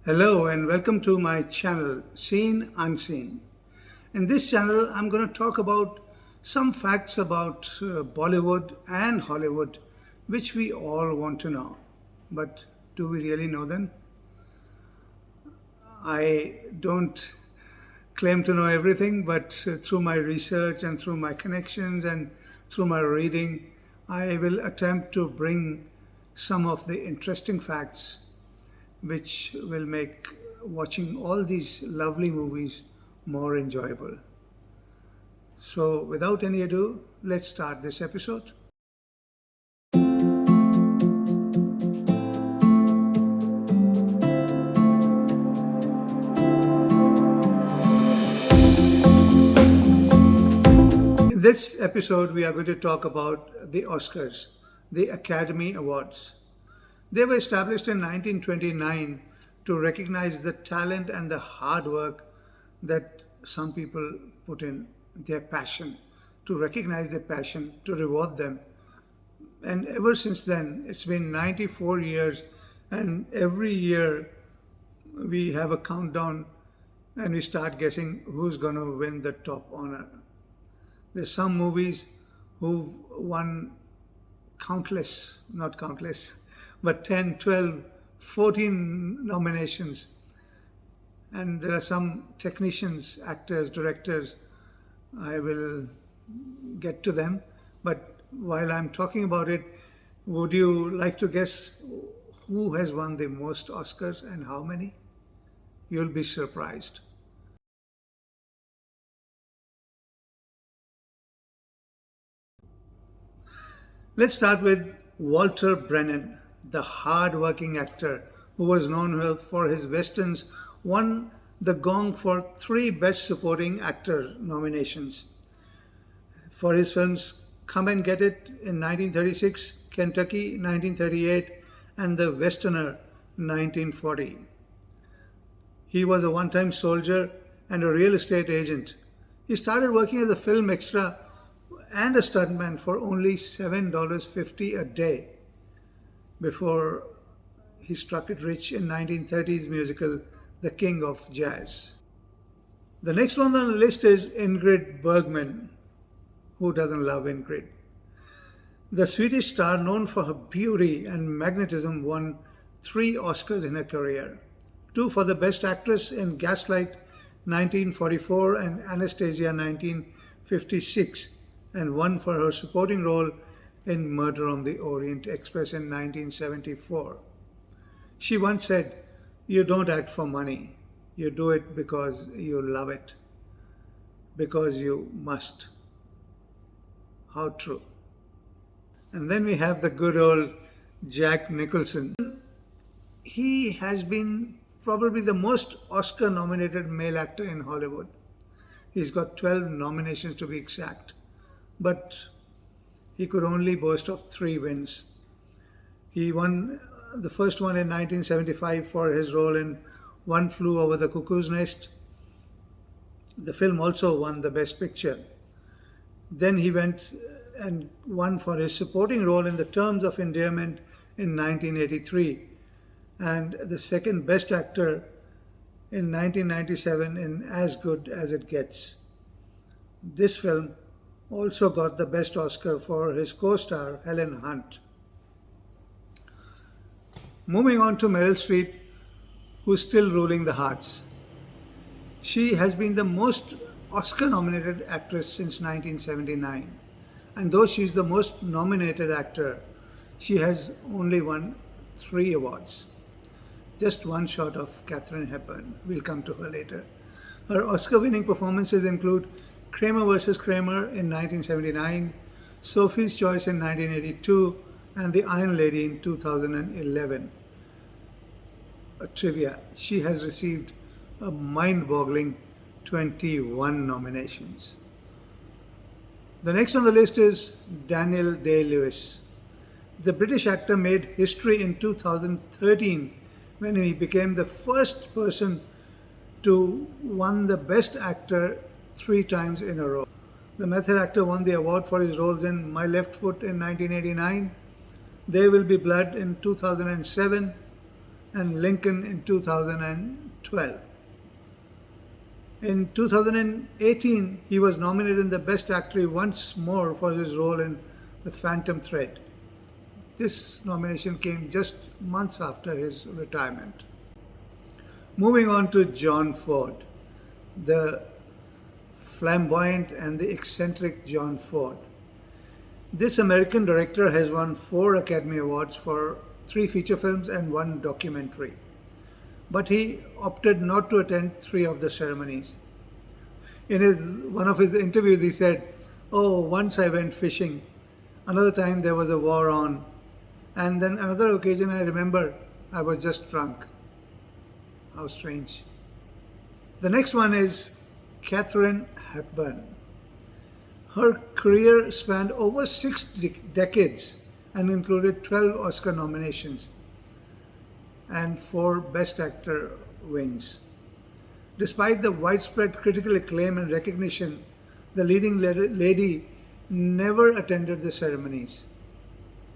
Hello and welcome to my channel, Seen Unseen. In this channel, I'm going to talk about some facts about Bollywood and Hollywood, which we all want to know. But do we really know them? I don't claim to know everything, but through my research and through my connections and through my reading, I will attempt to bring some of the interesting facts which will make watching all these lovely movies more enjoyable. So, without any ado, let's start this episode. In this episode, we are going to talk about the Oscars, the Academy Awards. They were established in 1929 to recognize the talent and the hard work that some people put in, their passion, to recognize their passion, to reward them. And ever since then, it's been 94 years, and every year we have a countdown and we start guessing who's going to win the top honor. There's some movies who won countless, not countless, but 10, 12, 14 nominations. And there are some technicians, actors, directors. I will get to them. But while I'm talking about it, would you like to guess who has won the most Oscars and how many? You'll be surprised. Let's start with Walter Brennan, the hard-working actor who was known for his westerns, won the Gong for 3 Best Supporting Actor nominations. For his films Come and Get It in 1936, Kentucky 1938, and The Westerner 1940. He was a one-time soldier and a real estate agent. He started working as a film extra and a stuntman for only $7.50 a day before he struck it rich in 1930s musical The King of Jazz. The next one on the list is Ingrid Bergman. Who doesn't love Ingrid? The Swedish star, known for her beauty and magnetism, won 3 Oscars in her career. 2 for the Best Actress in Gaslight 1944 and Anastasia 1956, and 1 for her supporting role in Murder on the Orient Express in 1974. She once said, "You don't act for money. You do it because you love it. Because you must." How true. And then we have the good old Jack Nicholson. He has been probably the most Oscar-nominated male actor in Hollywood. He's got 12 nominations to be exact. But he could only boast of 3 wins. He won the first one in 1975 for his role in One Flew Over the Cuckoo's Nest. The film also won the Best Picture. Then he went and won for his supporting role in The Terms of Endearment in 1983, and the second Best Actor in 1997 in As Good as It Gets. This film also got the Best Oscar for his co-star Helen Hunt. Moving on to Meryl Streep, who's still ruling the hearts. She has been the most Oscar-nominated actress since 1979. And though she's the most nominated actor, she has only won 3 awards. Just one short of Katharine Hepburn. We'll come to her later. Her Oscar-winning performances include Kramer vs. Kramer in 1979, Sophie's Choice in 1982, and The Iron Lady in 2011. A trivia: she has received a mind-boggling 21 nominations. The next on the list is Daniel Day-Lewis. The British actor made history in 2013 when he became the first person to win the Best Actor 3 times in a row. The method actor won the award for his roles in My Left Foot in 1989, There Will Be Blood in 2007, and Lincoln in 2012. In 2018, he was nominated in the Best Actor once more for his role in The Phantom Thread. This nomination came just months after his retirement. Moving on to John Ford, the flamboyant and the eccentric John Ford. This American director has won 4 Academy Awards for 3 feature films and 1 documentary. But he opted not to attend 3 of the ceremonies. In one of his interviews, he said, "Oh, once I went fishing, another time there was a war on, and then another occasion I remember I was just drunk." How strange. The next one is Katharine Hepburn. Her career spanned over 6 decades and included 12 Oscar nominations and 4 Best Actor wins. Despite the widespread critical acclaim and recognition, the leading lady never attended the ceremonies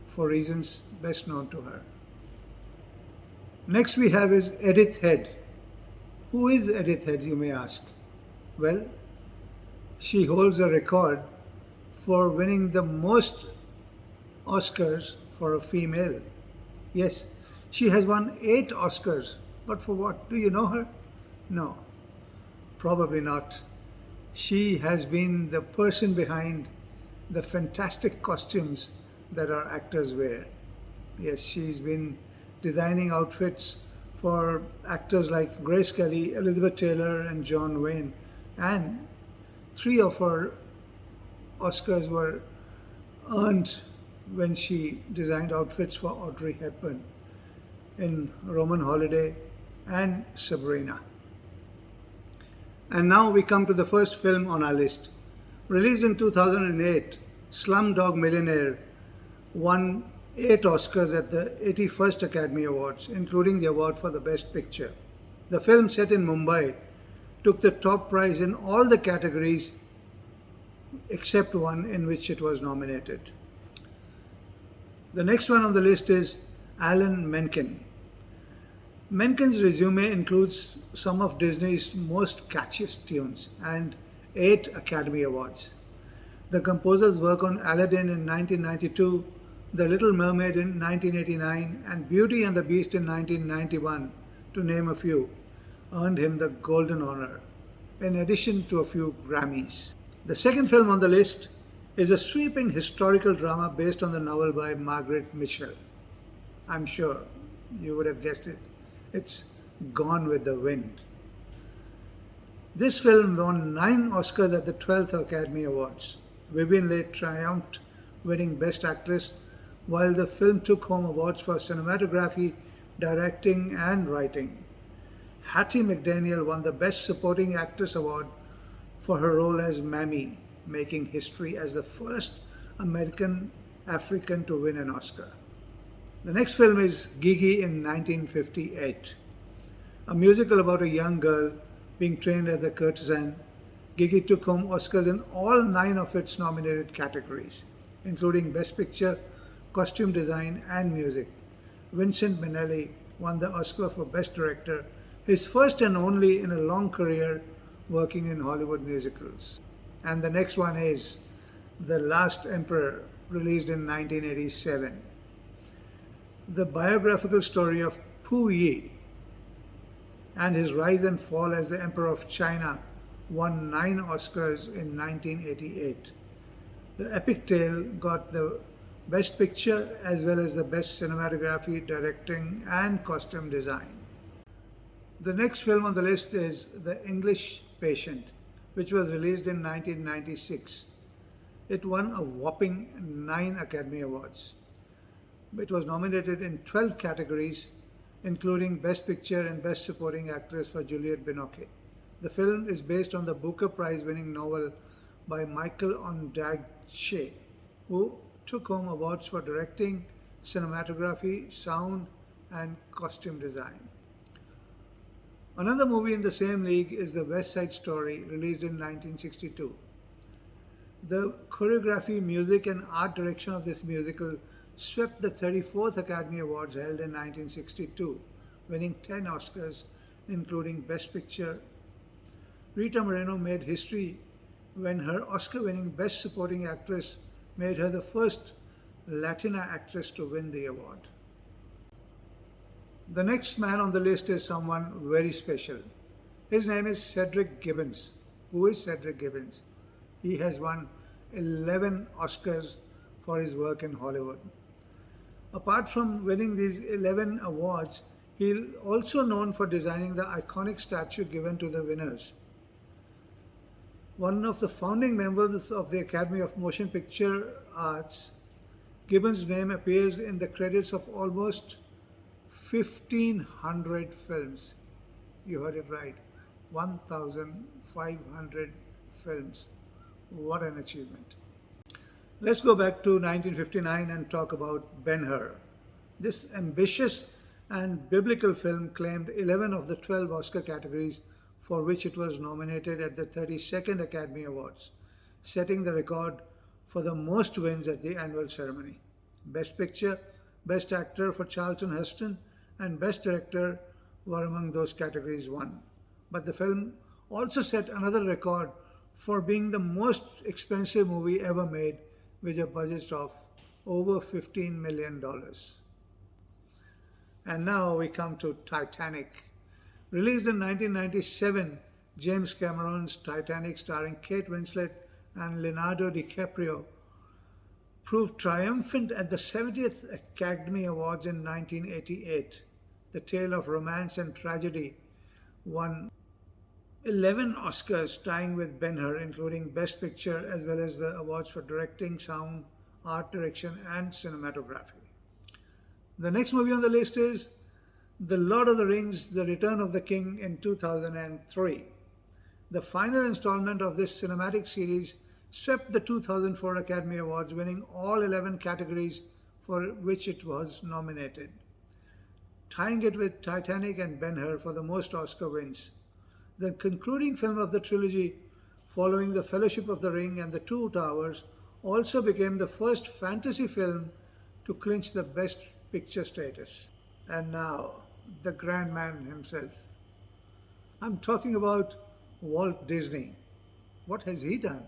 for reasons best known to her. Next we have is Edith Head. Who is Edith Head, you may ask? Well, she holds a record for winning the most Oscars for a female. Yes, she has won 8 Oscars. But for what? Do you know her? No, probably not. She has been the person behind the fantastic costumes that our actors wear. Yes, she's been designing outfits for actors like Grace Kelly, Elizabeth Taylor, and John Wayne. And 3 of her Oscars were earned when she designed outfits for Audrey Hepburn in Roman Holiday and Sabrina. And now we come to the first film on our list. Released in 2008, Slumdog Millionaire won 8 Oscars at the 81st Academy Awards, including the award for the Best Picture. The film, set in Mumbai, took the top prize in all the categories except one in which it was nominated. The next one on the list is Alan Menken. Menken's resume includes some of Disney's most catchiest tunes and 8 Academy Awards. The composer's work on Aladdin in 1992, The Little Mermaid in 1989, and Beauty and the Beast in 1991, to name a few, earned him the Golden Honor, in addition to a few Grammys. The second film on the list is a sweeping historical drama based on the novel by Margaret Mitchell. I'm sure you would have guessed it. It's Gone with the Wind. This film won 9 Oscars at the 12th Academy Awards. Vivien Leigh triumphed, winning Best Actress, while the film took home awards for cinematography, directing, and writing. Hattie McDaniel won the Best Supporting Actress award for her role as Mammy, making history as the first American African to win an Oscar. The next film is Gigi in 1958, a musical about a young girl being trained as a courtesan. Gigi took home Oscars in all 9 of its nominated categories, including Best Picture, Costume Design, and Music. Vincent Minnelli won the Oscar for Best Director, his first and only in a long career working in Hollywood musicals. And the next one is The Last Emperor, released in 1987. The biographical story of Pu Yi and his rise and fall as the Emperor of China won 9 Oscars in 1988. The epic tale got the Best Picture as well as the Best Cinematography, Directing, and Costume Design. The next film on the list is The English Patient, which was released in 1996. It won a whopping 9 Academy Awards. It was nominated in 12 categories, including Best Picture and Best Supporting Actress for Juliette Binoche. The film is based on the Booker Prize-winning novel by Michael Ondaatje, who took home awards for directing, cinematography, sound, and costume design. Another movie in the same league is The West Side Story, released in 1962. The choreography, music, and art direction of this musical swept the 34th Academy Awards held in 1962, winning 10 Oscars, including Best Picture. Rita Moreno made history when her Oscar-winning Best Supporting Actress made her the first Latina actress to win the award. The next man on the list is someone very special. His name is Cedric Gibbons. Who is Cedric Gibbons? He has won 11 Oscars for his work in Hollywood. Apart from winning these 11 awards, he is also known for designing the iconic statue given to the winners. One of the founding members of the Academy of Motion Picture Arts, Gibbons' name appears in the credits of almost 1,500 films. You heard it right, 1,500 films. What an achievement. Let's go back to 1959 and talk about Ben-Hur. This ambitious and biblical film claimed 11 of the 12 Oscar categories for which it was nominated at the 32nd Academy Awards, setting the record for the most wins at the annual ceremony. Best Picture, Best Actor for Charlton Heston, and Best Director were among those categories won. But the film also set another record for being the most expensive movie ever made, with a budget of over $15 million. And now we come to Titanic. Released in 1997, James Cameron's Titanic, starring Kate Winslet and Leonardo DiCaprio, proved triumphant at the 70th Academy Awards in 1988. The tale of romance and tragedy won 11 Oscars, tying with Ben-Hur, including Best Picture as well as the awards for directing, sound, art direction, and cinematography. The next movie on the list is The Lord of the Rings, The Return of the King in 2003. The final installment of this cinematic series swept the 2004 Academy Awards, winning all 11 categories for which it was nominated, tying it with Titanic and Ben-Hur for the most Oscar wins. The concluding film of the trilogy, following The Fellowship of the Ring and The Two Towers, also became the first fantasy film to clinch the Best Picture status. And now, the grand man himself. I'm talking about Walt Disney. What has he done?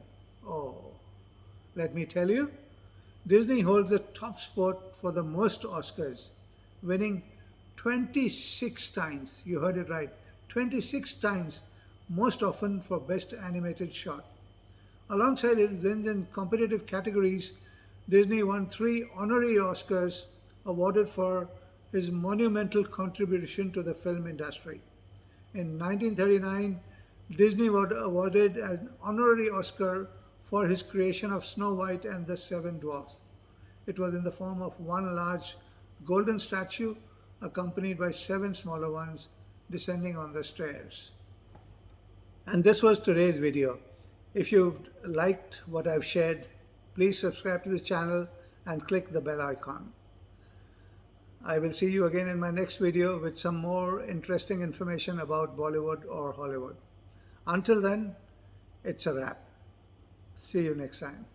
Oh, let me tell you, Disney holds the top spot for the most Oscars, winning 26 times. You heard it right, 26 times, most often for Best Animated Short. Alongside its wins in competitive categories, Disney won 3 honorary Oscars awarded for his monumental contribution to the film industry. In 1939, Disney was awarded an honorary Oscar for his creation of Snow White and the Seven Dwarfs. It was in the form of one large golden statue accompanied by 7 smaller ones descending on the stairs. And this was today's video. If you've liked what I've shared, please subscribe to the channel and click the bell icon. I will see you again in my next video with some more interesting information about Bollywood or Hollywood. Until then, it's a wrap. See you next time.